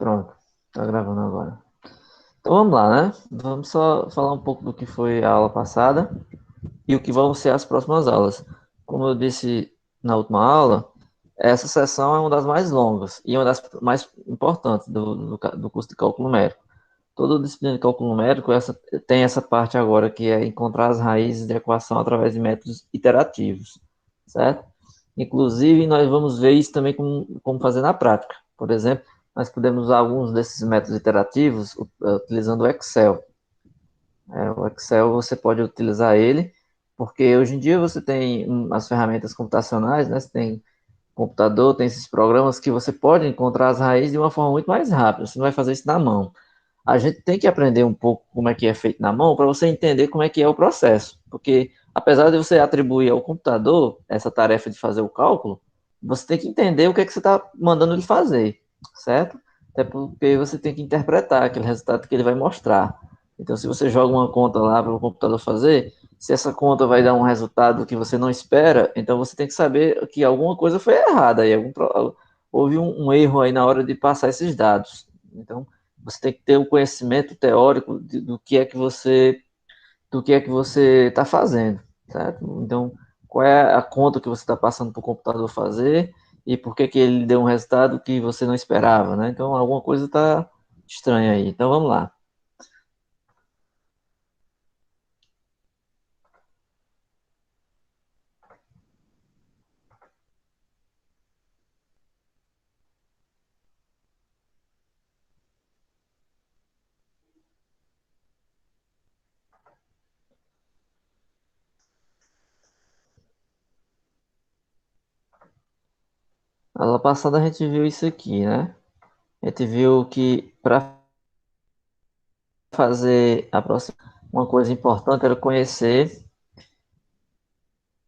Pronto, tá gravando agora. Então vamos lá, né? Vamos só falar um pouco do que foi a aula passada e o que vão ser as próximas aulas. Como eu disse na última aula, essa sessão é uma das mais longas e uma das mais importantes do curso de cálculo numérico. Toda disciplina de cálculo numérico tem essa parte agora que é encontrar as raízes de equação através de métodos iterativos, certo? Inclusive, nós vamos ver isso também como fazer na prática. Por exemplo, nós podemos usar alguns desses métodos iterativos utilizando o Excel. O Excel você pode utilizar ele, porque hoje em dia você tem as ferramentas computacionais, né? Você tem computador, tem esses programas que você pode encontrar as raízes de uma forma muito mais rápida. Você não vai fazer isso na mão. A gente tem que aprender um pouco como é que é feito na mão para você entender como é que é o processo. Porque apesar de você atribuir ao computador essa tarefa de fazer o cálculo, você tem que entender o que é que você está mandando ele fazer, certo? Até porque você tem que interpretar aquele resultado que ele vai mostrar. Então, se você joga uma conta lá para o computador fazer, se essa conta vai dar um resultado que você não espera, então você tem que saber que alguma coisa foi errada aí, houve um erro aí na hora de passar esses dados. Então, você tem que ter o conhecimento teórico do que é que você está fazendo, certo? Então, qual é a conta que você está passando para o computador fazer e por que que ele deu um resultado que você não esperava, né? Então, alguma coisa está estranha aí. Então, vamos lá. Na aula passada a gente viu isso aqui, né? A gente viu que para fazer a próxima, uma coisa importante era conhecer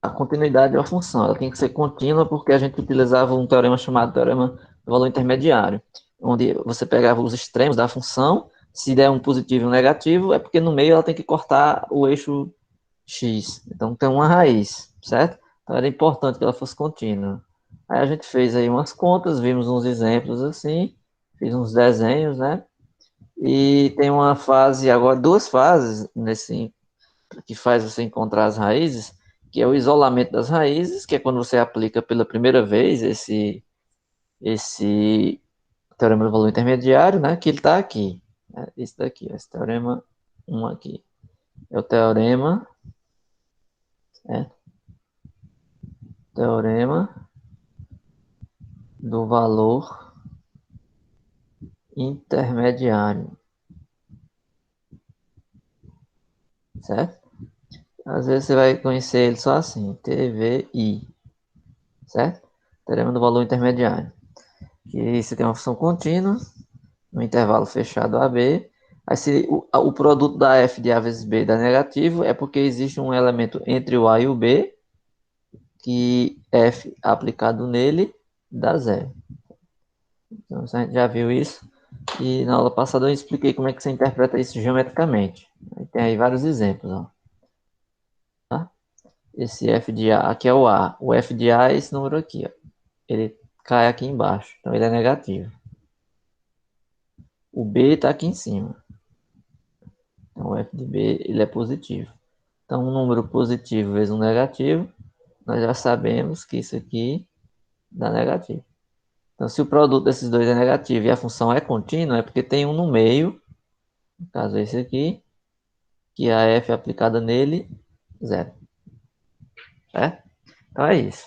a continuidade de uma função. Ela tem que ser contínua porque a gente utilizava um teorema chamado teorema do valor intermediário, onde você pegava os extremos da função, se der um positivo e um negativo, é porque no meio ela tem que cortar o eixo x. Então tem uma raiz, certo? Então era importante que ela fosse contínua. Aí a gente fez aí umas contas, vimos uns exemplos assim, fiz uns desenhos, né? E tem uma fase, agora duas fases nesse que faz você encontrar as raízes, que é o isolamento das raízes, que é quando você aplica pela primeira vez esse teorema do valor intermediário, né? Que ele está aqui. Esse daqui, esse teorema 1 aqui. É o teorema, é, teorema do valor intermediário, certo? Às vezes você vai conhecer ele só assim, TVI, certo? Teorema do valor intermediário. Que você tem uma função contínua, no intervalo fechado AB. Aí se o produto da f de A vezes B dá negativo, é porque existe um elemento entre o A e o B, que f aplicado nele dá zero. Então a gente já viu isso. E na aula passada eu expliquei como é que você interpreta isso geometricamente. Aí tem aí vários exemplos. Ó, tá? Esse f de A, aqui é o A. O f de A é esse número aqui. Ó. Ele cai aqui embaixo, então ele é negativo. O B está aqui em cima. Então o f de B ele é positivo. Então, um número positivo vezes um negativo, nós já sabemos que isso aqui dá negativo. Então, se o produto desses dois é negativo e a função é contínua, é porque tem um no meio, no caso esse aqui, que a f aplicada nele, zero. É? Então é isso.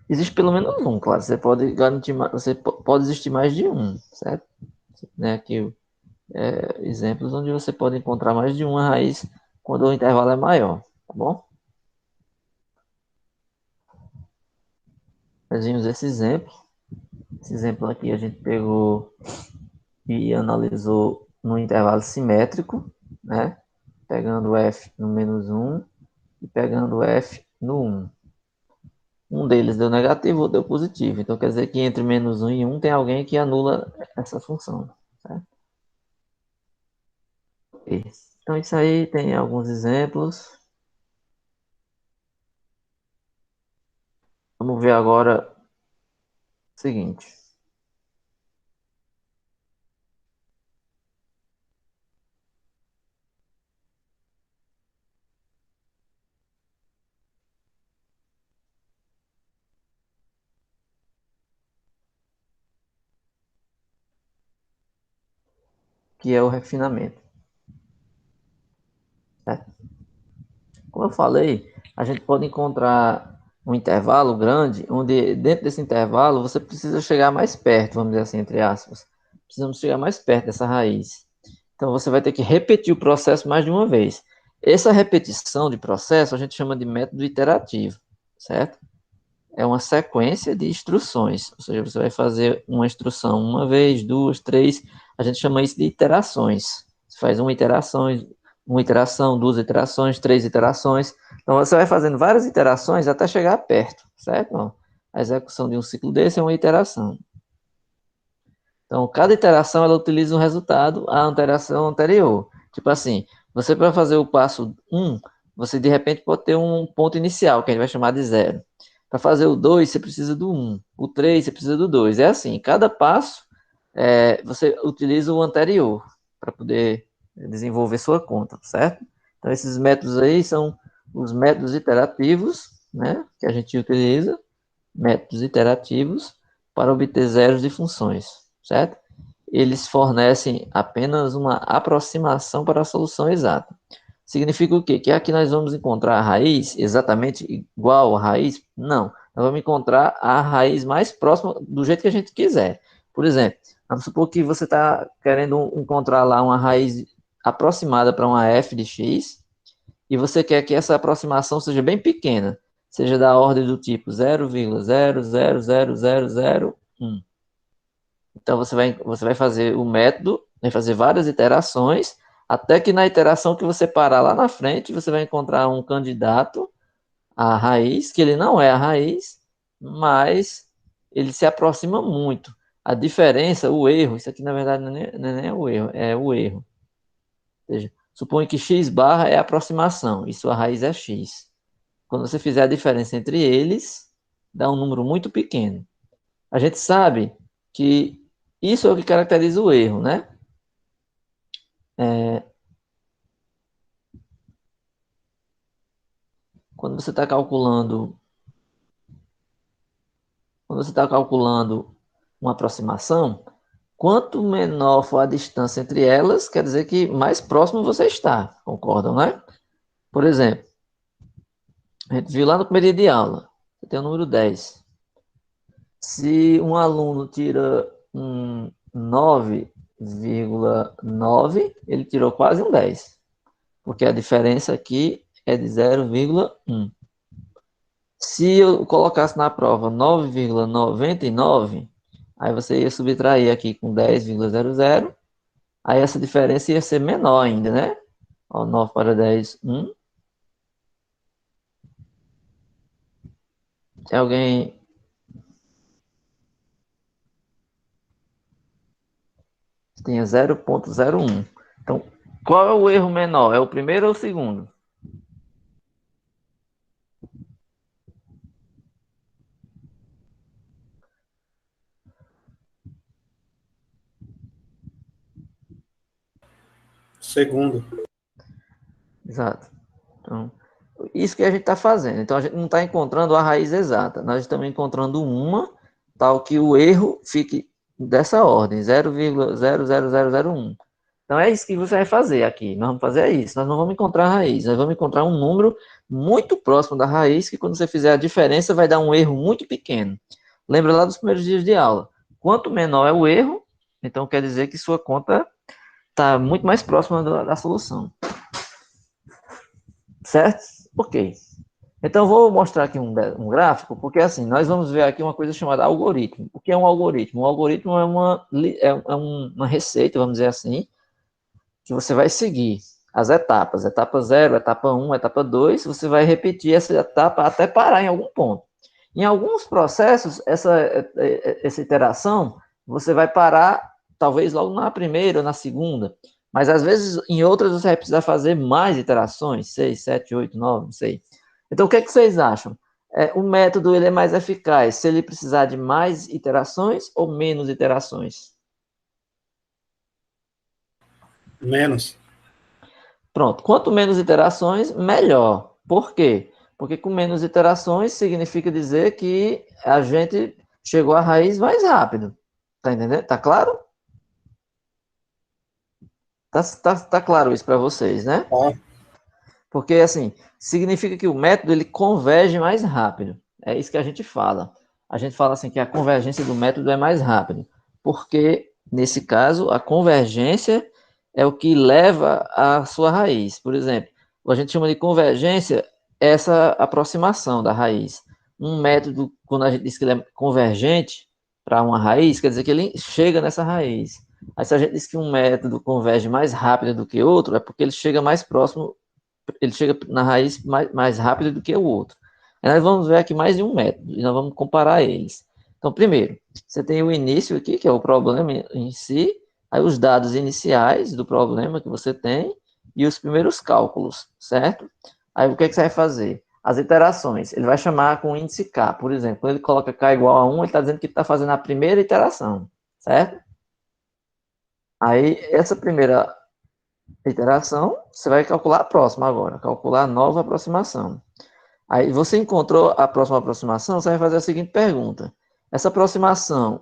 Existe pelo menos um, claro. Você pode garantir, pode existir mais de um, certo? Né, aqui exemplos onde você pode encontrar mais de uma raiz quando o intervalo é maior, tá bom? Nós vimos esse exemplo. Esse exemplo aqui a gente pegou e analisou no intervalo simétrico, né? Pegando f no menos um e pegando f no um. Um deles deu negativo, outro deu positivo. Então quer dizer que entre menos um e um tem alguém que anula essa função. Certo? Então isso aí tem alguns exemplos. Vamos ver agora o seguinte. que é o refinamento. Certo? Como eu falei, a gente pode encontrar um intervalo grande, onde dentro desse intervalo você precisa chegar mais perto, vamos dizer assim, entre aspas. Precisamos chegar mais perto dessa raiz. Então você vai ter que repetir o processo mais de uma vez. Essa repetição de processo a gente chama de método iterativo, certo? É uma sequência de instruções, ou seja, você vai fazer uma instrução uma vez, duas, três, a gente chama isso de iterações. Você faz uma iteração, duas iterações, três iterações. Então você vai fazendo várias iterações até chegar perto, certo? A execução de um ciclo desse é uma iteração. Então, cada iteração ela utiliza um resultado à iteração anterior. Tipo assim, você para fazer o passo um, você de repente pode ter um ponto inicial, que a gente vai chamar de zero. Para fazer o 2, você precisa do 1. O 3, você precisa do 2. É assim, cada passo você utiliza o anterior para poder desenvolver sua conta, certo? Então, esses métodos aí são os métodos iterativos, né, que a gente utiliza, métodos iterativos para obter zeros de funções, certo? Eles fornecem apenas uma aproximação para a solução exata. Significa o quê? Que aqui nós vamos encontrar a raiz exatamente igual à raiz? Não. Nós vamos encontrar a raiz mais próxima do jeito que a gente quiser. Por exemplo, vamos supor que você está querendo encontrar lá uma raiz aproximada para uma f de x, e você quer que essa aproximação seja bem pequena, seja da ordem do tipo 0,000001. Então você vai fazer o método, vai fazer várias iterações, até que na iteração que você parar lá na frente, você vai encontrar um candidato à raiz, que ele não é a raiz, mas ele se aproxima muito. A diferença, o erro, isso aqui na verdade não é nem o erro, é o erro. Ou seja, suponha que x barra é a aproximação e sua raiz é x. Quando você fizer a diferença entre eles, dá um número muito pequeno. A gente sabe que isso é o que caracteriza o erro, né? É, quando você está calculando, quando você está calculando uma aproximação, quanto menor for a distância entre elas, quer dizer que mais próximo você está, concordam, né? Por exemplo, a gente viu lá no primeiro dia de aula, você tem o número 10. Se um aluno tira um 9,9, ele tirou quase um 10, porque a diferença aqui é de 0,1. Se eu colocasse na prova 9,99, aí você ia subtrair aqui com 10,00, aí essa diferença ia ser menor ainda, né? Ó, 9 para 10, 1. Tem alguém que tenha 0,01. Então, qual é o erro menor? É o primeiro ou o segundo? Segundo. Exato. Então, isso que a gente está fazendo. Então, a gente não está encontrando a raiz exata. Nós estamos encontrando uma, tal que o erro fique dessa ordem, 0,00001. Então, é isso que você vai fazer aqui. Nós vamos fazer isso. Nós não vamos encontrar a raiz. Nós vamos encontrar um número muito próximo da raiz, que quando você fizer a diferença, vai dar um erro muito pequeno. Lembra lá dos primeiros dias de aula. Quanto menor é o erro, então quer dizer que sua conta está muito mais próxima da solução. Certo? Ok. Então, vou mostrar aqui um gráfico, porque assim, nós vamos ver aqui uma coisa chamada algoritmo. O que é um algoritmo? Um algoritmo é uma receita, vamos dizer assim, que você vai seguir as etapas. Etapa 0, etapa 1, etapa 2, você vai repetir essa etapa até parar em algum ponto. Em alguns processos, essa iteração, você vai parar, talvez logo na primeira ou na segunda, mas às vezes em outras você vai precisar fazer mais iterações, 6, 7, 8, 9, não sei. Então, o que, é que vocês acham? O método ele é mais eficaz se ele precisar de mais iterações ou menos iterações? Menos. Pronto, quanto menos iterações, melhor. Por quê? Porque com menos iterações significa dizer que a gente chegou à raiz mais rápido. Tá entendendo? Tá claro? Tá claro isso para vocês, né? Tá? Porque, assim, significa que o método ele converge mais rápido. É isso que a gente fala. A gente fala assim que a convergência do método é mais rápido. Porque, nesse caso, a convergência é o que leva à sua raiz. Por exemplo, a gente chama de convergência essa aproximação da raiz. Um método, quando a gente diz que ele é convergente para uma raiz, quer dizer que ele chega nessa raiz. Aí, se a gente diz que um método converge mais rápido do que outro, é porque ele chega mais próximo, ele chega na raiz mais rápido do que o outro. Aí nós vamos ver aqui mais de um método e nós vamos comparar eles. Então, primeiro, você tem o início aqui, que é o problema em si, aí os dados iniciais do problema que você tem e os primeiros cálculos, certo? Aí o que, é que você vai fazer? As iterações, ele vai chamar com índice K, por exemplo. Quando ele coloca K igual a 1, ele está dizendo que está fazendo a primeira iteração, certo? Aí, essa primeira iteração, você vai calcular a próxima agora, calcular a nova aproximação. Aí você encontrou a próxima aproximação, você vai fazer a seguinte pergunta: essa aproximação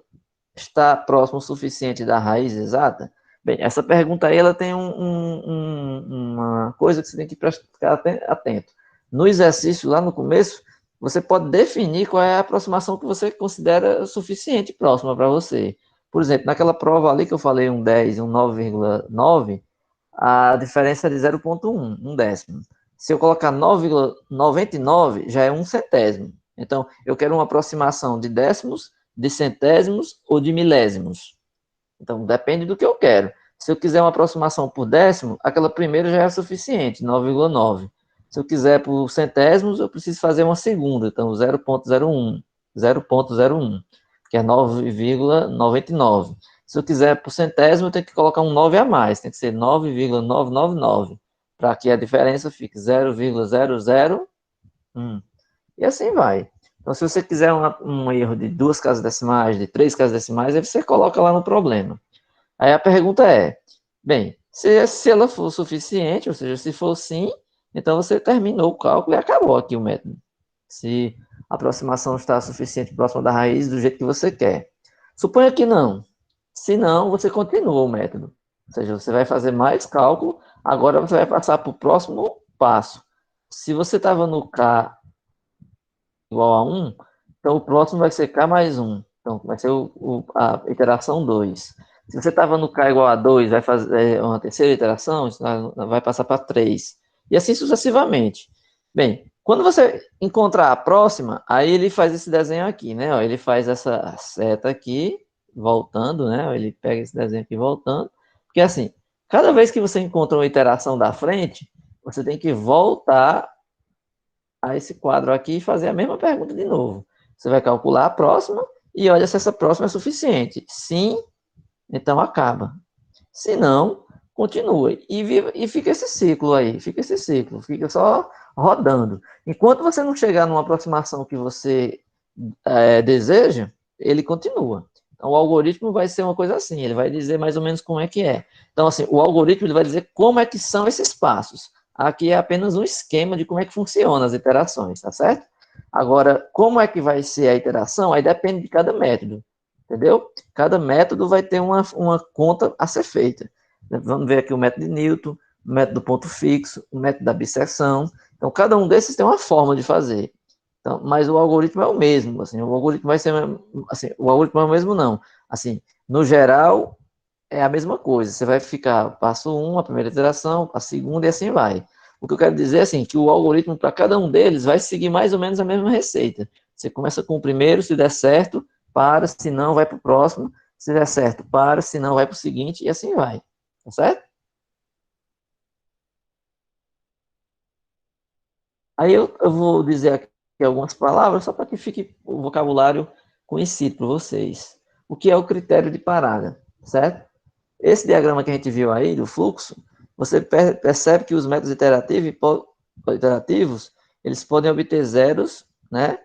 está próximo o suficiente da raiz exata? Bem, essa pergunta aí ela tem uma coisa que você tem que ficar atento. No exercício, lá no começo, você pode definir qual é a aproximação que você considera suficiente próxima para você. Por exemplo, naquela prova ali que eu falei um 10 e um 9,9, a diferença é de 0,1, um décimo. Se eu colocar 9,99, já é um centésimo. Então, eu quero uma aproximação de décimos, de centésimos ou de milésimos. Então, depende do que eu quero. Se eu quiser uma aproximação por décimo, aquela primeira já é suficiente, 9,9. Se eu quiser por centésimos, eu preciso fazer uma segunda, então 0,01, 0,01, que é 9,99. Se eu quiser por centésimo, eu tenho que colocar um 9 a mais, tem que ser 9,999, para que a diferença fique 0,001. E assim vai. Então, se você quiser um erro de 2 casas decimais, de 3 casas decimais, aí você coloca lá no problema. Aí a pergunta é, bem, se ela for suficiente, ou seja, se for sim, então você terminou o cálculo e acabou aqui o método. Se a aproximação está suficiente próxima da raiz do jeito que você quer. Suponha que não. Se não, você continua o método. Ou seja, você vai fazer mais cálculo, agora você vai passar para o próximo passo. Se você estava no K igual a 1, então o próximo vai ser K mais 1. Então vai ser a iteração 2. Se você estava no K igual a 2, vai fazer uma terceira iteração, vai passar para 3. E assim sucessivamente. Bem, quando você encontrar a próxima, aí ele faz esse desenho aqui, né? Ó, ele faz essa seta aqui, voltando, né? Ele pega esse desenho aqui voltando. Porque assim, cada vez que você encontra uma iteração da frente, você tem que voltar a esse quadro aqui e fazer a mesma pergunta de novo. Você vai calcular a próxima e olha se essa próxima é suficiente. Sim, então acaba. Se não, continua. E fica esse ciclo aí, fica só rodando. Enquanto você não chegar numa aproximação que você deseja, ele continua. Então, o algoritmo vai ser uma coisa assim, ele vai dizer mais ou menos como é que é. Então, assim, o algoritmo ele vai dizer como é que são esses passos. Aqui é apenas um esquema de como é que funcionam as iterações, tá certo? Agora, como é que vai ser a iteração, aí depende de cada método, entendeu? Cada método vai ter uma conta a ser feita. Vamos ver aqui o método de Newton, o método do ponto fixo, o método da bisseção. Então, cada um desses tem uma forma de fazer. Então, mas o algoritmo é o mesmo, assim, o algoritmo vai ser, assim, o algoritmo é o mesmo não. Assim, no geral, é a mesma coisa. Você vai ficar passo 1, a primeira iteração, a segunda e assim vai. O que eu quero dizer é assim, que o algoritmo para cada um deles vai seguir mais ou menos a mesma receita. Você começa com o primeiro, se der certo, para, se não, vai para o próximo, se der certo, para, se não, vai para o seguinte, e assim vai. Tá certo? Aí eu vou dizer aqui algumas palavras só para que fique o vocabulário conhecido para vocês. O que é o critério de parada, certo? Esse diagrama que a gente viu aí, do fluxo, você percebe que os métodos iterativos, eles podem obter zeros, né,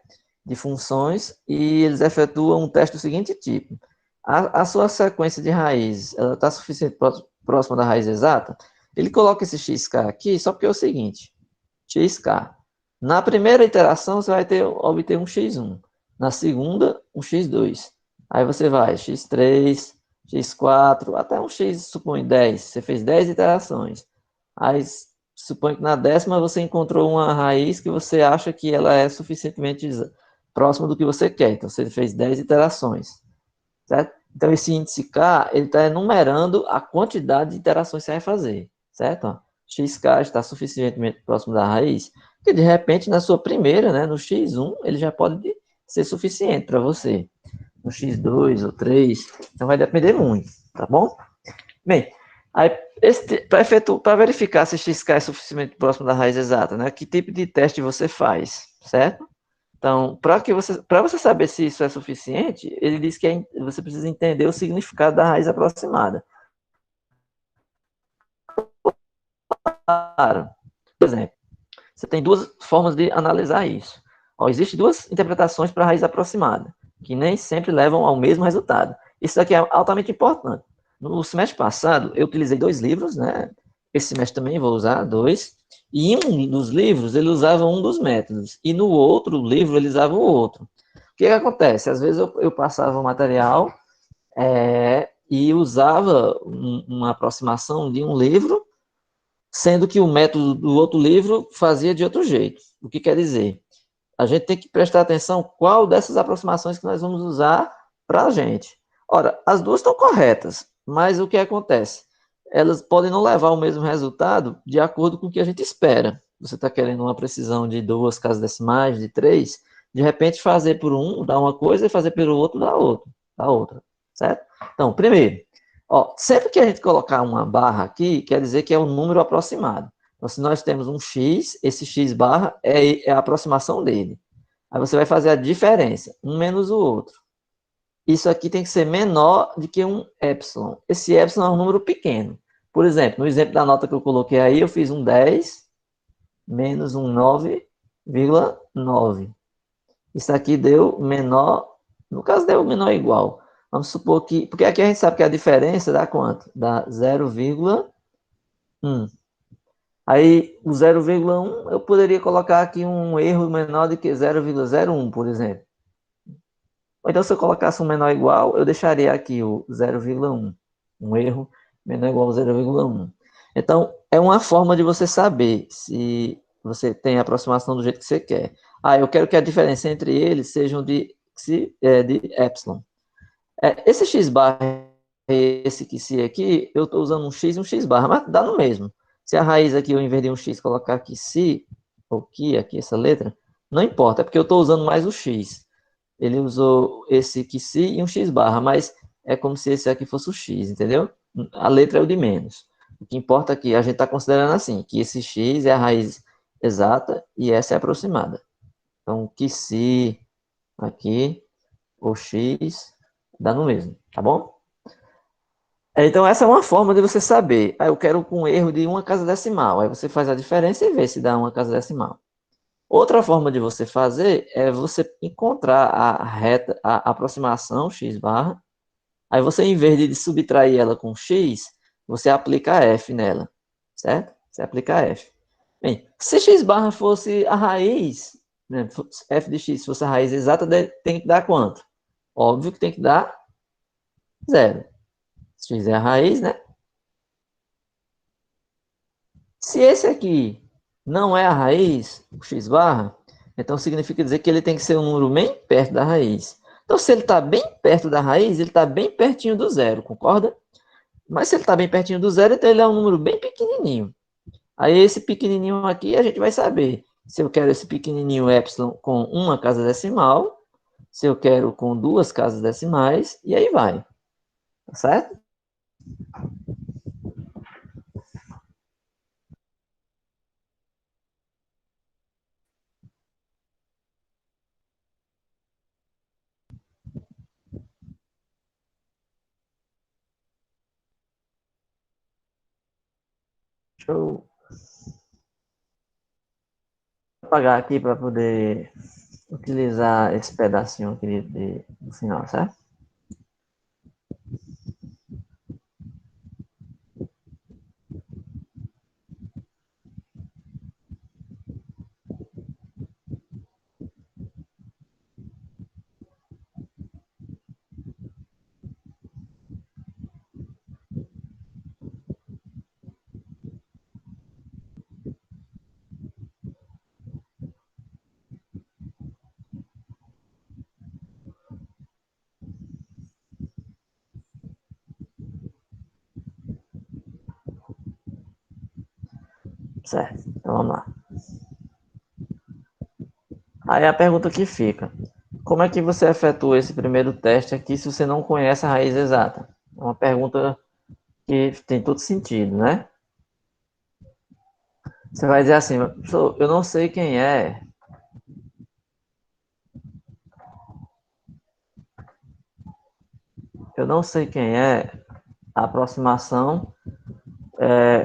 de funções, e eles efetuam um teste do seguinte tipo. A sua sequência de raízes, ela está suficiente próxima da raiz exata? Ele coloca esse xk aqui só porque é o seguinte, xk. Na primeira iteração, você vai obter um x1. Na segunda, um x2. Aí você vai x3, x4, até um x, supõe 10. Você fez 10 iterações. Aí, supõe que na 10ª você encontrou uma raiz que você acha que ela é suficientemente próxima do que você quer. Então, você fez 10 iterações, certo? Então, esse índice K, ele está enumerando a quantidade de iterações que você vai fazer, certo? Ó, xk está suficientemente próximo da raiz, que de repente, na sua primeira, né, no x1, ele já pode ser suficiente para você. No x2 ou 3, então vai depender muito, tá bom? Bem, aí, para verificar se xk é suficientemente próximo da raiz exata, né, que tipo de teste você faz, certo? Então, para você saber se isso é suficiente, ele diz que você precisa entender o significado da raiz aproximada. Claro, por exemplo, você tem duas formas de analisar isso. Ó, existem duas interpretações para a raiz aproximada, que nem sempre levam ao mesmo resultado. Isso aqui é altamente importante. No semestre passado, eu utilizei 2 livros, né? Esse semestre também vou usar 2. E em um dos livros, ele usava um dos métodos. E no outro livro, ele usava o outro. O que acontece? Às vezes eu passava o material e usava uma aproximação de um livro, sendo que o método do outro livro fazia de outro jeito. O que quer dizer? A gente tem que prestar atenção qual dessas aproximações que nós vamos usar para a gente. Ora, as duas estão corretas, mas o que acontece? Elas podem não levar ao mesmo resultado de acordo com o que a gente espera. Você está querendo uma precisão de 2 casas decimais, de 3, de repente fazer por um dá uma coisa e fazer pelo outro dá outra, certo? Então, primeiro, ó, sempre que a gente colocar uma barra aqui, quer dizer que é um número aproximado. Então, se nós temos um x, esse x barra é a aproximação dele. Aí você vai fazer a diferença, um menos o outro. Isso aqui tem que ser menor do que um epsilon. Esse epsilon é um número pequeno. Por exemplo, no exemplo da nota que eu coloquei aí, eu fiz um 10 menos um 9,9. Isso aqui deu menor, no caso deu menor ou igual. Vamos supor que, porque aqui a gente sabe que a diferença dá quanto? Dá 0,1. Aí, o 0,1, eu poderia colocar aqui um erro menor do que 0,01, por exemplo. Ou então, se eu colocasse um menor ou igual, eu deixaria aqui o 0,1. Um erro menor ou igual a 0,1. Então, é uma forma de você saber se você tem a aproximação do jeito que você quer. Ah, eu quero que a diferença entre eles sejam de epsilon. Esse x barra e esse que se aqui, eu estou usando um x e um x barra, mas dá no mesmo. Se a raiz aqui, eu, em vez de um x, colocar aqui se, ou que, aqui, essa letra, não importa, é porque eu estou usando mais o x. Ele usou esse que se e um x barra, mas é como se esse aqui fosse o x, entendeu? A letra é o de menos. O que importa aqui, a gente está considerando assim, que esse x é a raiz exata e essa é a aproximada. Então, que se aqui, o x, dá no mesmo, tá bom? Então, essa é uma forma de você saber. Ah, eu quero com erro de uma casa decimal. Aí você faz a diferença e vê se dá uma casa decimal. Outra forma de você fazer é você encontrar a reta, a aproximação x barra. Aí você, em vez de subtrair ela com x, você aplica f nela, certo? Você aplica f. Bem, se x barra fosse a raiz, né, f de x fosse a raiz exata, tem que dar quanto? Óbvio que tem que dar zero. X é a raiz, né? Se esse aqui não é a raiz, o x barra, então significa dizer que ele tem que ser um número bem perto da raiz. Então, se ele está bem perto da raiz, ele está bem pertinho do zero, concorda? Mas se ele está bem pertinho do zero, então ele é um número bem pequenininho. Aí esse pequenininho aqui a gente vai saber se eu quero esse pequenininho epsilon com uma casa decimal, se eu quero com 2 casas decimais, e aí vai. Tá certo? Deixa eu apagar aqui para poder utilizar esse pedacinho aqui no final, certo? Certo, então vamos lá. Aí a pergunta que fica: como é que você efetua esse primeiro teste aqui se você não conhece a raiz exata? É uma pergunta que tem todo sentido, né? Você vai dizer assim, professor, eu não sei quem é. Eu não sei quem é a aproximação.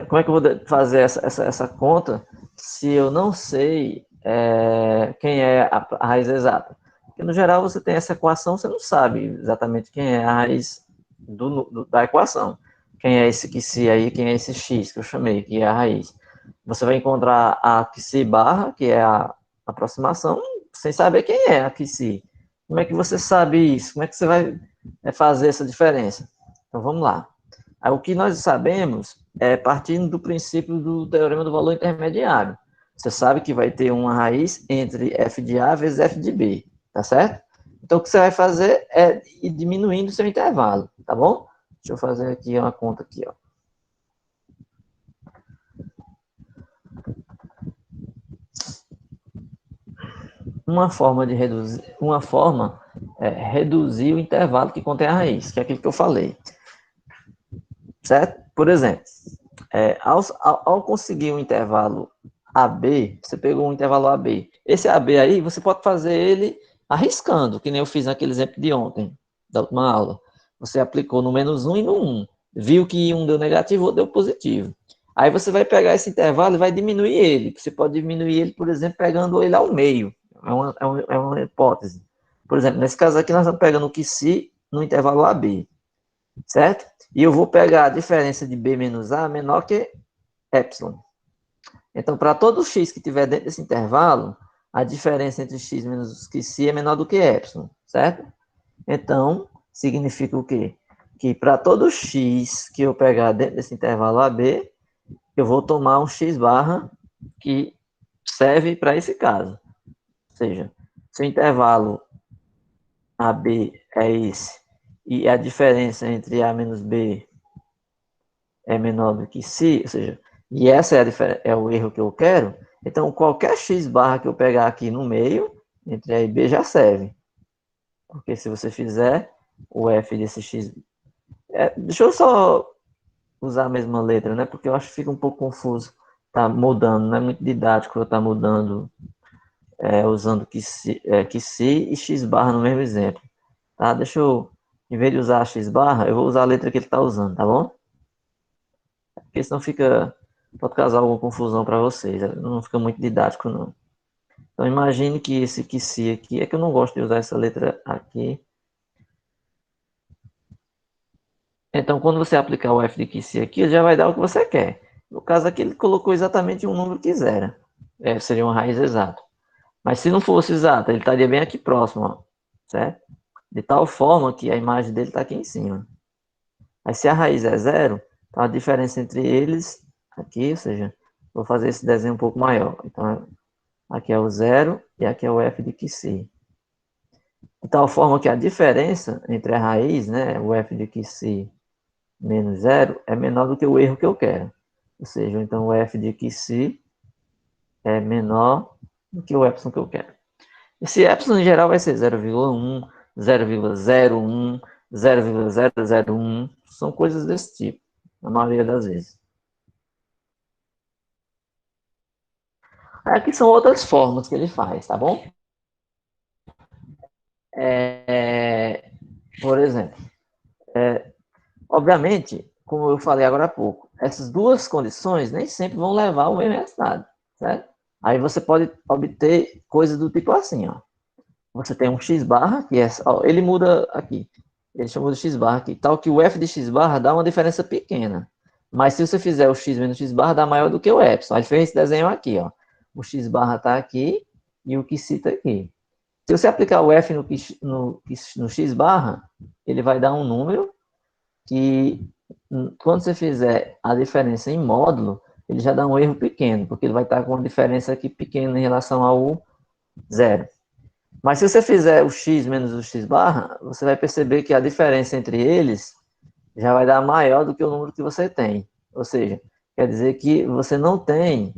Como é que eu vou fazer essa conta se eu não sei quem é a raiz exata? Porque, no geral, você tem essa equação, você não sabe exatamente quem é a raiz da equação. Quem é esse QC aí, quem é esse x que eu chamei, que é a raiz. Você vai encontrar a QC barra, que é a aproximação, sem saber quem é a QC. Como é que você sabe isso? Como é que você vai fazer essa diferença? Então, vamos lá. Aí, o que nós sabemos é partindo do princípio do teorema do valor intermediário. Você sabe que vai ter uma raiz entre f de A vezes f de B, tá certo? Então, o que você vai fazer é ir diminuindo o seu intervalo, tá bom? Deixa eu fazer aqui uma conta aqui, ó. Uma forma é reduzir o intervalo que contém a raiz, que é aquilo que eu falei, certo? Por exemplo, ao conseguir um intervalo AB, você pegou um intervalo AB. Esse AB aí, você pode fazer ele arriscando, que nem eu fiz naquele exemplo de ontem, da última aula. Você aplicou no -1 e no 1. Viu que um deu negativo, outro deu positivo. Aí você vai pegar esse intervalo e vai diminuir ele. Você pode diminuir ele, por exemplo, pegando ele ao meio. É uma hipótese. Por exemplo, nesse caso aqui, nós estamos pegando o que se no intervalo AB, certo? E eu vou pegar a diferença de B menos A menor que epsilon. Então, para todo x que tiver dentro desse intervalo, a diferença entre x menos si é menor do que epsilon, certo? Então, significa o quê? Que para todo x que eu pegar dentro desse intervalo AB, eu vou tomar um x barra que serve para esse caso. Ou seja, se o intervalo AB é esse, e a diferença entre A menos B é menor do que si, ou seja, e essa é o erro que eu quero, então qualquer x barra que eu pegar aqui no meio, entre A e B, já serve. Porque se você fizer o f desse x... deixa eu só usar a mesma letra, né? Porque eu acho que fica um pouco confuso. Tá mudando, não é muito didático eu estar mudando, usando que si e x barra no mesmo exemplo. Tá? Deixa eu, em vez de usar x barra, eu vou usar a letra que ele está usando, tá bom? Porque senão pode causar alguma confusão para vocês, não fica muito didático não. Então imagine que esse que se aqui, é que eu não gosto de usar essa letra aqui. Então quando você aplicar o f de que se aqui, ele já vai dar o que você quer. No caso aqui ele colocou exatamente um número que zera, seria uma raiz exata. Mas se não fosse exata, ele estaria bem aqui próximo, ó, certo? De tal forma que a imagem dele está aqui em cima. Aí se a raiz é zero, então a diferença entre eles aqui, ou seja, vou fazer esse desenho um pouco maior. Então aqui é o zero e aqui é o f de QC. De tal forma que a diferença entre a raiz, né, o f de QC menos zero, é menor do que o erro que eu quero. Ou seja, então o f de QC é menor do que o epsilon que eu quero. Esse epsilon em geral vai ser 0,1, 0,01, 0,001, são coisas desse tipo, na maioria das vezes. Aqui são outras formas que ele faz, tá bom? Por exemplo, obviamente, como eu falei agora há pouco, essas duas condições nem sempre vão levar ao mesmo resultado, certo? Aí você pode obter coisas do tipo assim, ó. Você tem um x barra, que ó, ele muda aqui. Ele chamou de x barra aqui, tal que o f de x barra dá uma diferença pequena. Mas se você fizer o x menos x barra, dá maior do que o epsilon. Aí ele fez esse desenho aqui, ó. O x barra está aqui e o que cita aqui. Se você aplicar o f no x barra, ele vai dar um número que, quando você fizer a diferença em módulo, ele já dá um erro pequeno, porque ele vai estar com uma diferença aqui pequena em relação ao zero. Mas se você fizer o x menos o x barra, você vai perceber que a diferença entre eles já vai dar maior do que o número que você tem. Ou seja, quer dizer que você não tem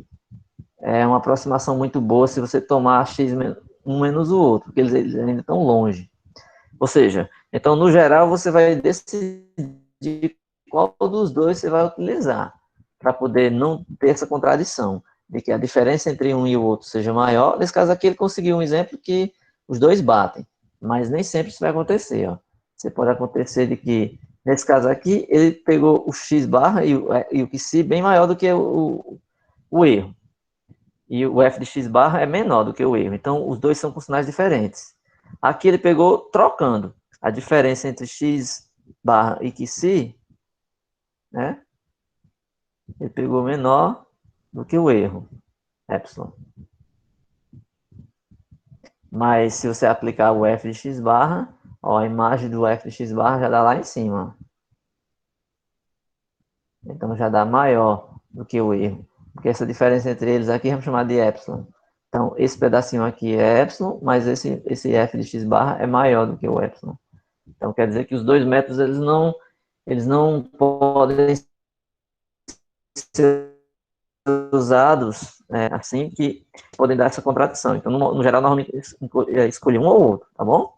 é uma aproximação muito boa se você tomar x um menos o outro, porque eles ainda estão longe. Ou seja, então, no geral, você vai decidir qual dos dois você vai utilizar, para poder não ter essa contradição, de que a diferença entre um e o outro seja maior. Nesse caso aqui, ele conseguiu um exemplo que os dois batem, mas nem sempre isso vai acontecer. Ó. Você pode acontecer de que, nesse caso aqui, ele pegou o x barra e o psi bem maior do que o erro. E o f de x barra é menor do que o erro. Então, os dois são com sinais diferentes. Aqui ele pegou trocando. A diferença entre x barra e psi, né? Ele pegou menor do que o erro, epsilon. Mas se você aplicar o f de x barra, ó, a imagem do f de x barra já dá lá em cima. Então já dá maior do que o erro. Porque essa diferença entre eles aqui vamos chamar de epsilon. Então esse pedacinho aqui é epsilon, mas esse f de x barra é maior do que o epsilon. Então quer dizer que os dois métodos eles não podem ser usados assim, que podem dar essa contradição. Então, no geral, normalmente escolher um ou outro, tá bom?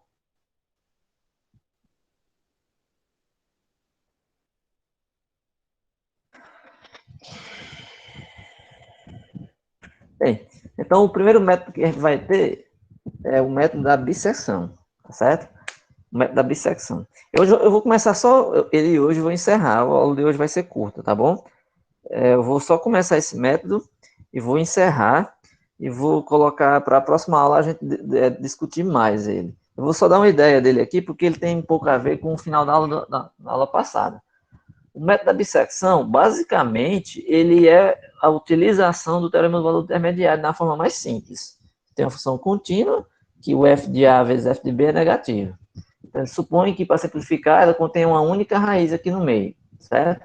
Bem, então o primeiro método que a gente vai ter é o método da bisseção, tá certo? O método da bissecção. Eu vou começar só ele hoje, vou encerrar, a aula de hoje vai ser curta, tá bom? Eu vou só começar esse método e vou encerrar e vou colocar para a próxima aula a gente discutir mais ele. Eu vou só dar uma ideia dele aqui, porque ele tem um pouco a ver com o final da aula, da aula passada. O método da bissecção, basicamente, ele é a utilização do teorema do valor intermediário na forma mais simples. Tem uma função contínua, que o f de A vezes f de B é negativo. Então, ele supõe que, para simplificar, ela contém uma única raiz aqui no meio, certo?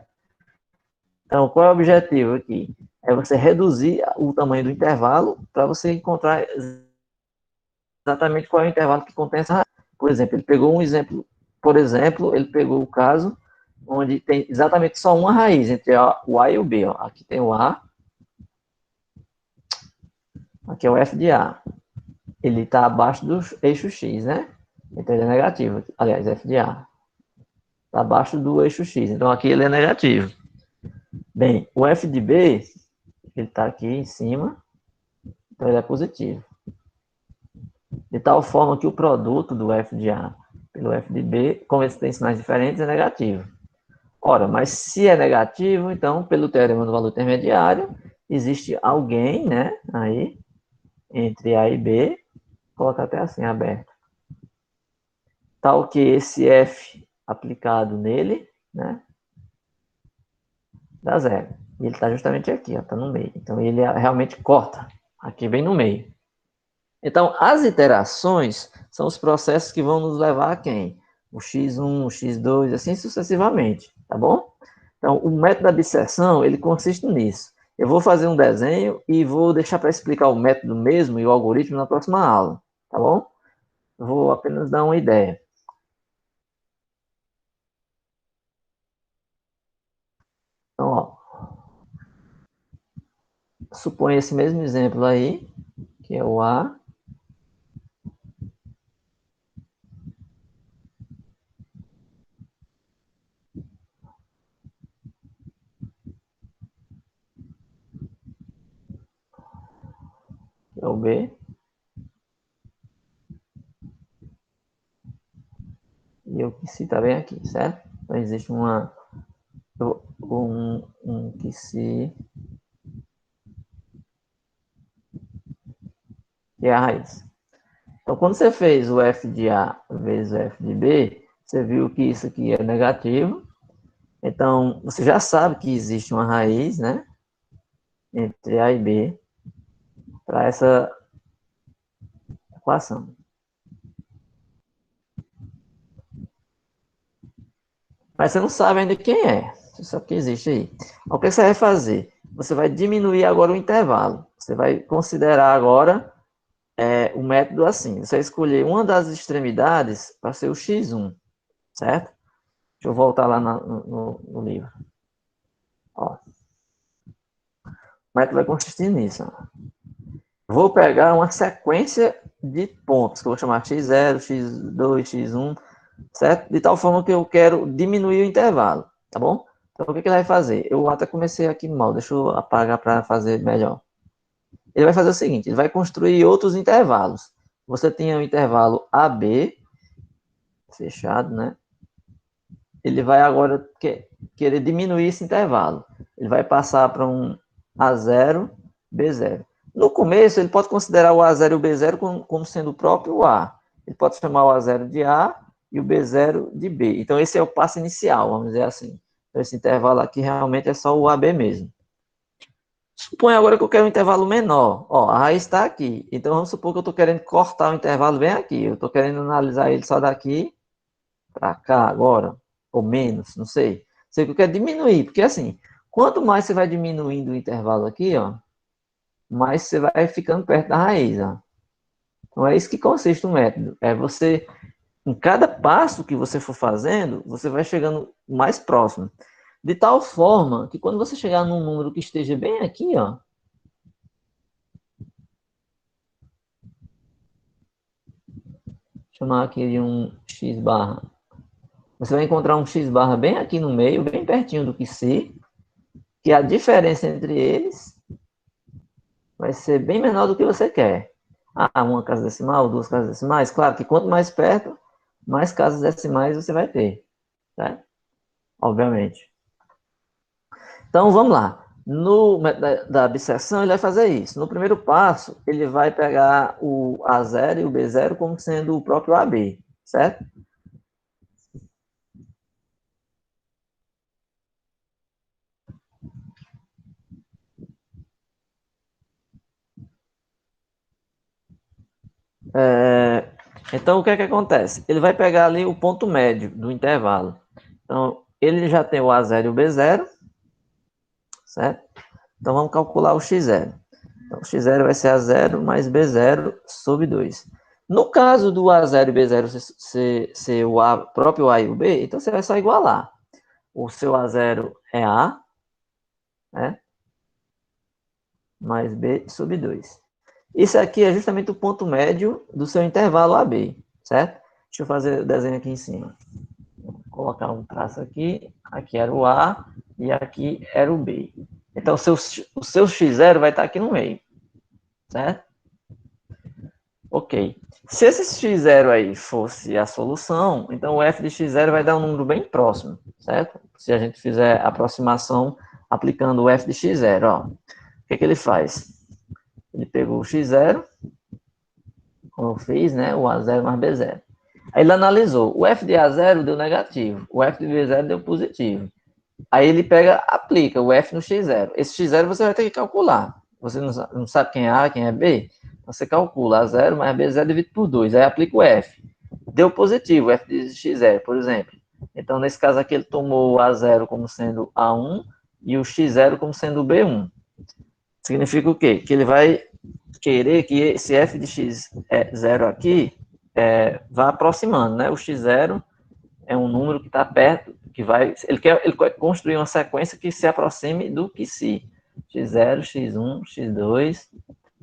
Então, qual é o objetivo aqui? É você reduzir o tamanho do intervalo para você encontrar exatamente qual é o intervalo que contém essa raiz. Por exemplo, ele pegou um exemplo, ele pegou o caso onde tem exatamente só uma raiz entre o A e o B. Ó. Aqui tem o A, aqui é o f de A. Ele está abaixo do eixo X, né? Então ele é negativo. Aliás, f de A. Está abaixo do eixo X. Então aqui ele é negativo. Bem, o f de B, ele está aqui em cima, então ele é positivo. De tal forma que o produto do f de A pelo f de B, como eles têm sinais diferentes, é negativo. Ora, mas se é negativo, então, pelo teorema do valor intermediário, existe alguém, né, aí, entre A e B, coloca até assim, aberto, tal que esse F aplicado nele, né, dá zero. E ele está justamente aqui, está no meio. Então, ele realmente corta, aqui bem no meio. Então, as iterações são os processos que vão nos levar a quem? O x1, o x2, assim sucessivamente, tá bom? Então, o método da bisseção, ele consiste nisso. Eu vou fazer um desenho e vou deixar para explicar o método mesmo e o algoritmo na próxima aula, tá bom? Eu vou apenas dar uma ideia. Então, ó, suponha esse mesmo exemplo aí, que é o A, que é o B, e o que se está bem aqui, certo? Então, existe um que se que é a raiz. Então, quando você fez o f de A vezes o f de B, você viu que isso aqui é negativo. Então, você já sabe que existe uma raiz, né, entre A e B para essa equação. Mas você não sabe ainda quem é. Você sabe que existe aí. O que você vai fazer? Você vai diminuir agora o intervalo. Você vai considerar agora o método assim. Você vai escolher uma das extremidades para ser o x1, certo? Deixa eu voltar lá no livro. Ó. O método vai consistir nisso. Ó. Vou pegar uma sequência de pontos, que eu vou chamar x0, x2, x1, certo? De tal forma que eu quero diminuir o intervalo, tá bom? Então, o que ele vai fazer? Eu até comecei aqui mal, deixa eu apagar para fazer melhor. Ele vai fazer o seguinte, ele vai construir outros intervalos. Você tinha o intervalo AB, fechado, né? Ele vai agora querer diminuir esse intervalo. Ele vai passar para um A0, B0. No começo, ele pode considerar o A0 e o B0 como sendo o próprio A. Ele pode chamar o A0 de A e o B0 de B. Então, esse é o passo inicial, vamos dizer assim. Então, esse intervalo aqui realmente é só o AB mesmo. Suponha agora que eu quero um intervalo menor. Ó, a raiz está aqui. Então, vamos supor que eu estou querendo cortar o intervalo bem aqui. Eu estou querendo analisar ele só daqui para cá agora, ou menos, não sei. Sei que eu quero diminuir, porque assim, quanto mais você vai diminuindo o intervalo aqui, ó, mais você vai ficando perto da raiz, ó. Então é isso que consiste o método. É você, em cada passo que você for fazendo, você vai chegando mais próximo. De tal forma que quando você chegar num número que esteja bem aqui, ó, chamar aqui de um x barra. Você vai encontrar um x barra bem aqui no meio, bem pertinho do que C, que a diferença entre eles vai ser bem menor do que você quer. Ah, uma casa decimal, duas casas decimais. Claro que quanto mais perto, mais casas decimais você vai ter, certo? Obviamente. Então, vamos lá. No método da abstração, ele vai fazer isso. No primeiro passo, ele vai pegar o A0 e o B0 como sendo o próprio AB, certo? Então, o que é que acontece? Ele vai pegar ali o ponto médio do intervalo. Então, ele já tem o A0 e o B0, certo? Então, vamos calcular o x0. Então, x0 vai ser A0 mais B0 sobre 2. No caso do A0 e B0 ser o A, próprio A e o B, então você vai só igualar. O seu A0 é A, né? Mais B sobre 2. Isso aqui é justamente o ponto médio do seu intervalo AB, certo? Deixa eu fazer o desenho aqui em cima. Vou colocar um traço aqui. Aqui era o A e aqui era o B. Então, o seu x0 vai estar aqui no meio, certo? Ok. Se esse x0 aí fosse a solução, então o f de x0 vai dar um número bem próximo, certo? Se a gente fizer a aproximação aplicando o f de x0, ó. O que, que ele faz? Ele pegou o x0, como eu fiz, né? O A0 mais B0. Aí ele analisou. O f de A0 deu negativo, o f de B0 deu positivo. Aí ele pega, aplica o f no x0. Esse x0 você vai ter que calcular. Você não sabe quem é A, quem é B? Você calcula A0 mais B0 dividido por 2. Aí aplica o f. Deu positivo, o f de x0, por exemplo. Então, nesse caso aqui, ele tomou o A0 como sendo A1 e o x0 como sendo o B1. Significa o quê? Que ele vai querer que esse f de x0 aqui vá aproximando, né? O x0 é um número que está perto, que vai. Ele quer construir uma sequência que se aproxime do que se. X0, X1, X2,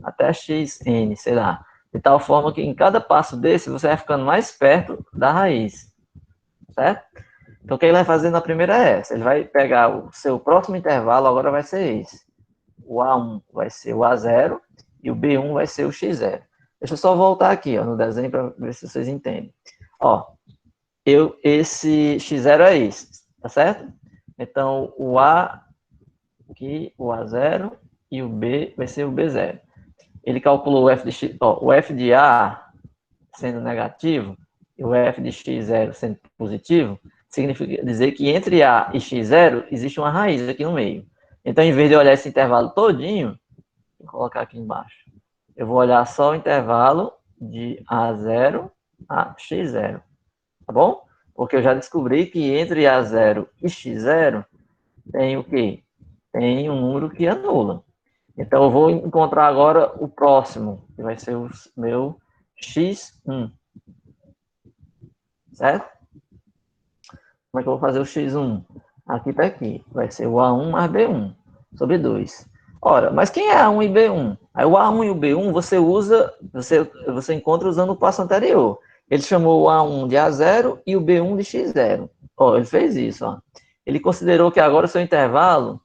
até Xn, sei lá. De tal forma que em cada passo desse você vai ficando mais perto da raiz. Certo? Então o que ele vai fazer na primeira é essa. Ele vai pegar o seu próximo intervalo, agora vai ser esse. O A1 vai ser o A0 e o B1 vai ser o X0. Deixa eu só voltar aqui ó, no desenho para ver se vocês entendem. Ó, esse x0 é esse, tá certo? Então, o A aqui, o A0 e o B vai ser o B0. Ele calculou o f de x, ó, o f de A sendo negativo e o f de x0 sendo positivo, significa dizer que entre A e x0 existe uma raiz aqui no meio. Então, em vez de olhar esse intervalo todinho, vou colocar aqui embaixo, eu vou olhar só o intervalo de A0 a x0, tá bom? Porque eu já descobri que entre A0 e X0 tem o quê? Tem um número que anula. Então eu vou encontrar agora o próximo, que vai ser o meu X1, certo? Como é que eu vou fazer o X1? Aqui está aqui. Vai ser o A1 mais B1 sobre 2. Ora, mas quem é A1 e B1? Aí o A1 e o B1 você encontra usando o passo anterior. Ele chamou o A1 de A0 e o B1 de X0. Ó, ele fez isso, ó. Ele considerou que agora o seu intervalo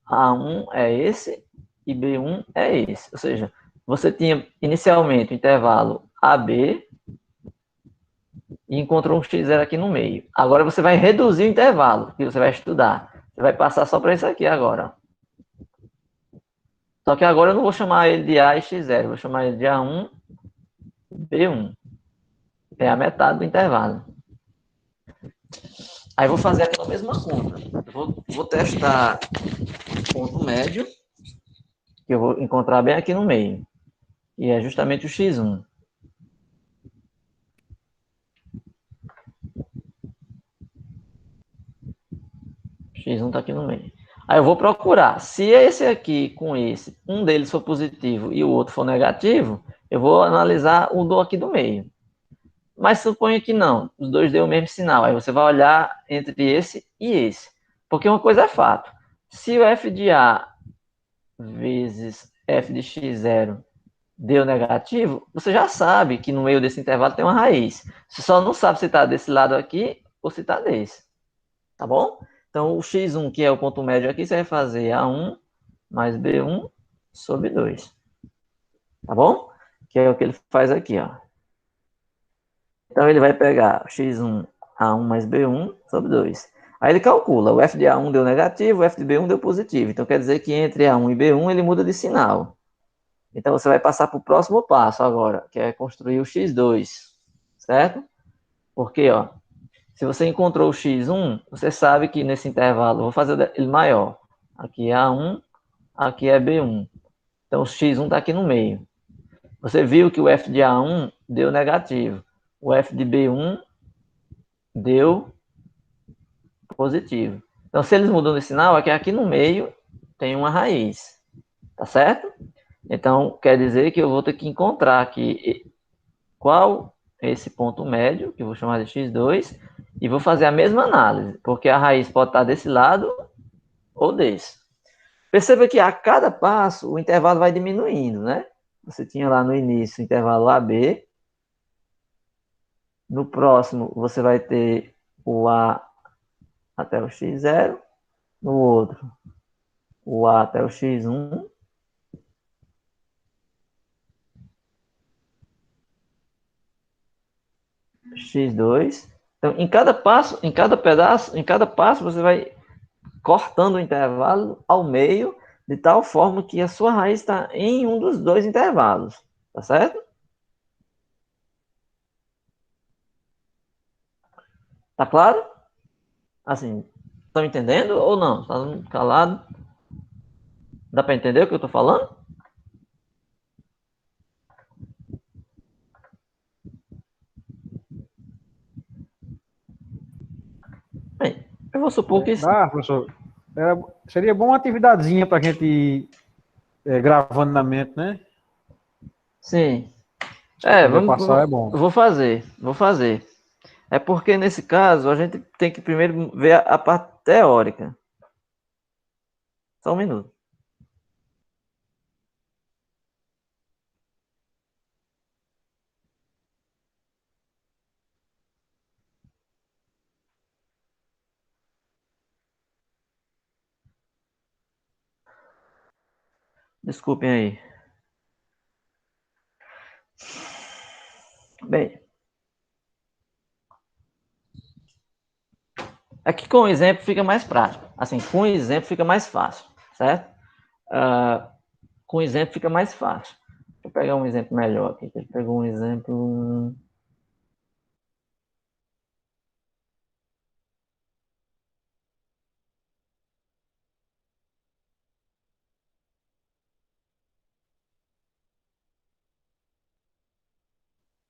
A1 é esse e B1 é esse. Ou seja, você tinha inicialmente o intervalo AB e encontrou um X0 aqui no meio. Agora você vai reduzir o intervalo que você vai estudar. Você vai passar só para isso aqui agora. Só que agora eu não vou chamar ele de A e X0, vou chamar ele de A1, B1. É a metade do intervalo. Aí eu vou fazer aquela mesma conta. Vou testar o ponto médio, que eu vou encontrar bem aqui no meio. E é justamente o X1. X1 está aqui no meio. Aí eu vou procurar. Se esse aqui com esse, um deles for positivo e o outro for negativo, eu vou analisar o do aqui do meio. Mas suponha que não, os dois deu o mesmo sinal. Aí você vai olhar entre esse e esse. Porque uma coisa é fato. Se o f de A vezes f de x0 deu negativo, você já sabe que no meio desse intervalo tem uma raiz. Você só não sabe se está desse lado aqui ou se está desse. Tá bom? Então, o x1, que é o ponto médio aqui, você vai fazer A1 mais B1 sobre 2. Tá bom? Que é o que ele faz aqui, ó. Então, ele vai pegar x1, A1 mais B1 sobre 2. Aí ele calcula, o f de A1 deu negativo, o f de B1 deu positivo. Então, quer dizer que entre A1 e B1 ele muda de sinal. Então, você vai passar para o próximo passo agora, que é construir o x2, certo? Porque, ó, se você encontrou o x1, você sabe que nesse intervalo, vou fazer ele maior. Aqui é A1, aqui é B1. Então, o x1 está aqui no meio. Você viu que o f de A1 deu negativo. O f de B1 deu positivo. Então, se eles mudam de sinal, é que aqui no meio tem uma raiz. Tá certo? Então, quer dizer que eu vou ter que encontrar aqui qual é esse ponto médio, que eu vou chamar de x2, e vou fazer a mesma análise, porque a raiz pode estar desse lado ou desse. Perceba que a cada passo o intervalo vai diminuindo, né? Você tinha lá no início o intervalo AB, no próximo você vai ter o A até o x0, no outro o A até o x1, x2. Então, em cada passo, em cada pedaço, em cada passo você vai cortando o intervalo ao meio, de tal forma que a sua raiz está em um dos dois intervalos, tá certo? Tá claro? Assim, estão entendendo ou não? Tá calado? Dá para entender o que eu estou falando? Bem, eu vou supor que Dá, professor. Seria bom uma atividadezinha para a gente ir gravando na mente, né? sim. Se puder passar, é Eu bom. vou fazer. É porque nesse caso a gente tem que primeiro ver a parte teórica. Só um minuto. Desculpem aí. Bem, aqui com o exemplo fica mais prático. Assim, com o exemplo fica mais fácil, certo? Com o exemplo fica mais fácil. Deixa eu pegar um exemplo melhor aqui. Ele pegou um exemplo.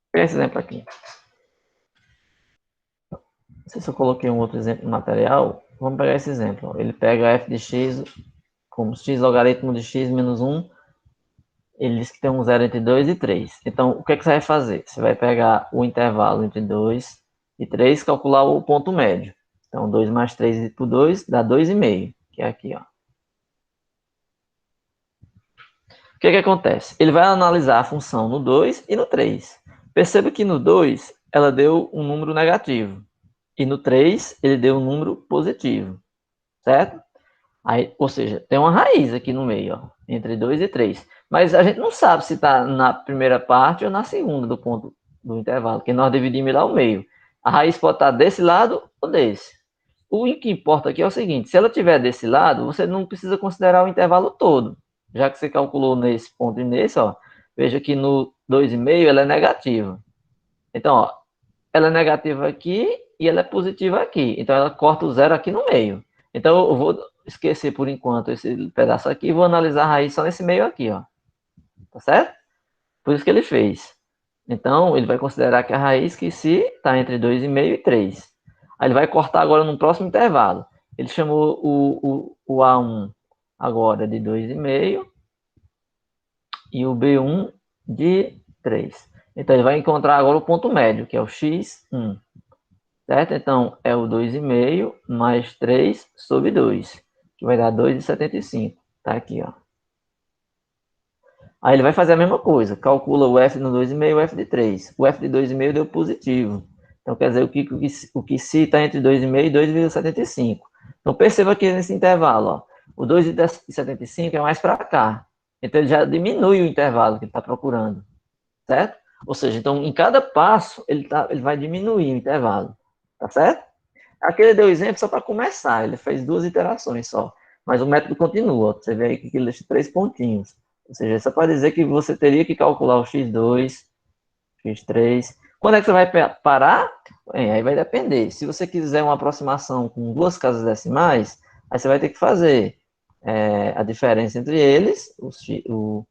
Vou pegar esse exemplo aqui. Não sei se eu coloquei um outro exemplo no material. Vamos pegar esse exemplo. Ele pega f de x como x logaritmo de x menos 1. Ele diz que tem um zero entre 2 e 3. Então, o que, é que você vai fazer? Você vai pegar o intervalo entre 2 e 3, calcular o ponto médio. Então, 2 mais 3 por 2 dá 2,5, que é aqui, ó. O que que acontece? Ele vai analisar a função no 2 e no 3. Perceba que no 2 ela deu um número negativo. E no 3 ele deu um número positivo. Certo? Aí, ou seja, tem uma raiz aqui no meio, ó, entre 2 e 3. Mas a gente não sabe se está na primeira parte ou na segunda do ponto do intervalo, porque nós dividimos lá ao meio. A raiz pode estar desse lado ou desse. O que importa aqui é o seguinte, se ela estiver desse lado, você não precisa considerar o intervalo todo. Já que você calculou nesse ponto e nesse, ó, veja que no 2,5 ela é negativa. Então, ó, ela é negativa aqui e ela é positiva aqui. Então, ela corta o zero aqui no meio. Então, eu vou esquecer por enquanto esse pedaço aqui e vou analisar a raiz só nesse meio aqui, ó. Tá certo? Por isso que ele fez. Então, ele vai considerar que a raiz que se está entre 2,5 e 3. Aí ele vai cortar agora no próximo intervalo. Ele chamou o A1 agora de 2,5 e o B1 de 3. Então, ele vai encontrar agora o ponto médio, que é o x1. Certo? Então, é o 2,5 mais 3 sobre 2, que vai dar 2,75. Tá aqui, ó. Aí ele vai fazer a mesma coisa, calcula o F no 2,5 e o F de 3. O F de 2,5 deu positivo. Então, quer dizer, o que se está entre 2,5 e 2,75. Então, perceba que nesse intervalo, ó, o 2,75 é mais para cá. Então, ele já diminui o intervalo que ele está procurando. Certo? Ou seja, então, em cada passo, ele vai diminuir o intervalo. Tá certo? Aqui ele deu exemplo só para começar, ele fez 2 iterações só. Mas o método continua. Você vê aí que ele deixa 3 pontinhos. Ou seja, é só para dizer que você teria que calcular o x2, x3. Quando é que você vai parar? Aí vai depender. Se você quiser uma aproximação com 2 casas decimais, aí você vai ter que fazer a diferença entre eles, o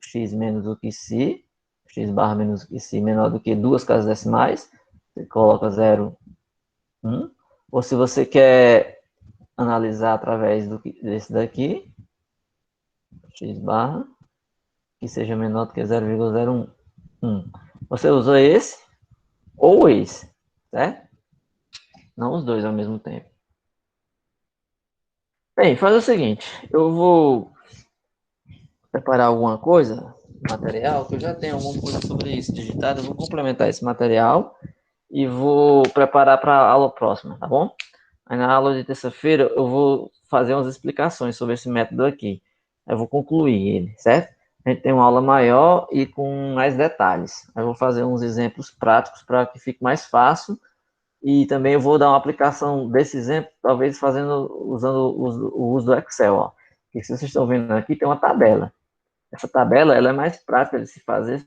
x menos o que si, x barra menos o que si menor do que 2 casas decimais. Você coloca 0, 1. Ou se você quer analisar através desse daqui, x barra, que seja menor do que 0,01. Você usa esse ou esse, certo? Não os dois ao mesmo tempo. Bem, faz o seguinte, eu vou preparar alguma coisa, material, que eu já tenho alguma coisa sobre isso digitado, eu vou complementar esse material e vou preparar para a aula próxima, tá bom? Aí na aula de terça-feira eu vou fazer umas explicações sobre esse método aqui. Eu vou concluir ele, certo? A gente tem uma aula maior e com mais detalhes. Eu vou fazer uns exemplos práticos para que fique mais fácil e também eu vou dar uma aplicação desse exemplo, talvez usando o uso do Excel, ó. Que se vocês estão vendo aqui, tem uma tabela. Essa tabela ela é mais prática de se fazer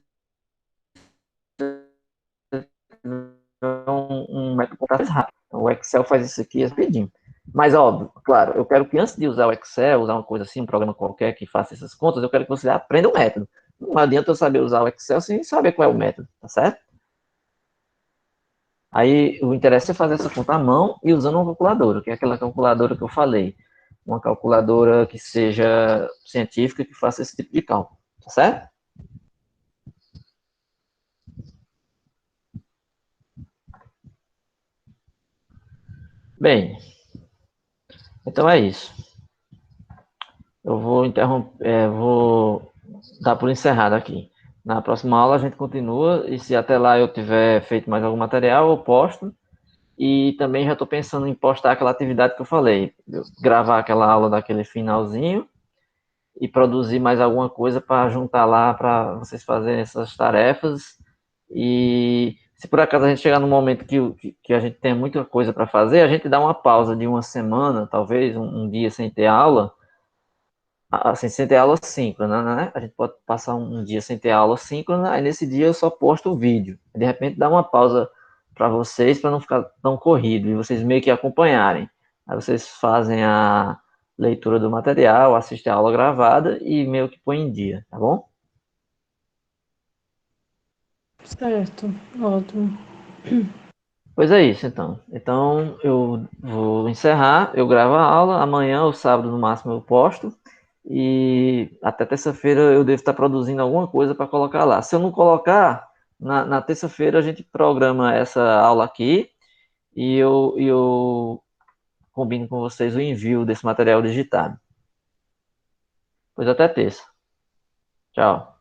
um método mais rápido. Então, o Excel faz isso aqui rapidinho. Mas, óbvio, claro, eu quero que antes de usar o Excel, usar uma coisa assim, um programa qualquer que faça essas contas, eu quero que você aprenda o método. Não adianta eu saber usar o Excel sem saber qual é o método, tá certo? Aí, o interesse é fazer essa conta à mão e usando uma calculadora, que é aquela calculadora que eu falei. Uma calculadora que seja científica, que faça esse tipo de cálculo, tá certo? Bem, então é isso. Eu vou interromper, vou dar por encerrado aqui. Na próxima aula a gente continua, e se até lá eu tiver feito mais algum material, eu posto. E também já estou pensando em postar aquela atividade que eu falei, gravar aquela aula daquele finalzinho e produzir mais alguma coisa para juntar lá para vocês fazerem essas tarefas. E se por acaso a gente chegar no momento que a gente tem muita coisa para fazer, a gente dá uma pausa de uma semana, talvez, um dia sem ter aula, assim, sem ter aula síncrona, né? A gente pode passar um dia sem ter aula síncrona, aí nesse dia eu só posto o vídeo. De repente dá uma pausa para vocês, para não ficar tão corrido, e vocês meio que acompanharem. Aí vocês fazem a leitura do material, assistem a aula gravada e meio que põe em dia, tá bom? Certo, ótimo. Pois é isso, então. Então eu vou encerrar, eu gravo a aula, amanhã ou sábado no máximo eu posto. E até terça-feira eu devo estar produzindo alguma coisa para colocar lá. Se eu não colocar, na terça-feira a gente programa essa aula aqui e eu combino com vocês o envio desse material digitado. Pois até terça. Tchau.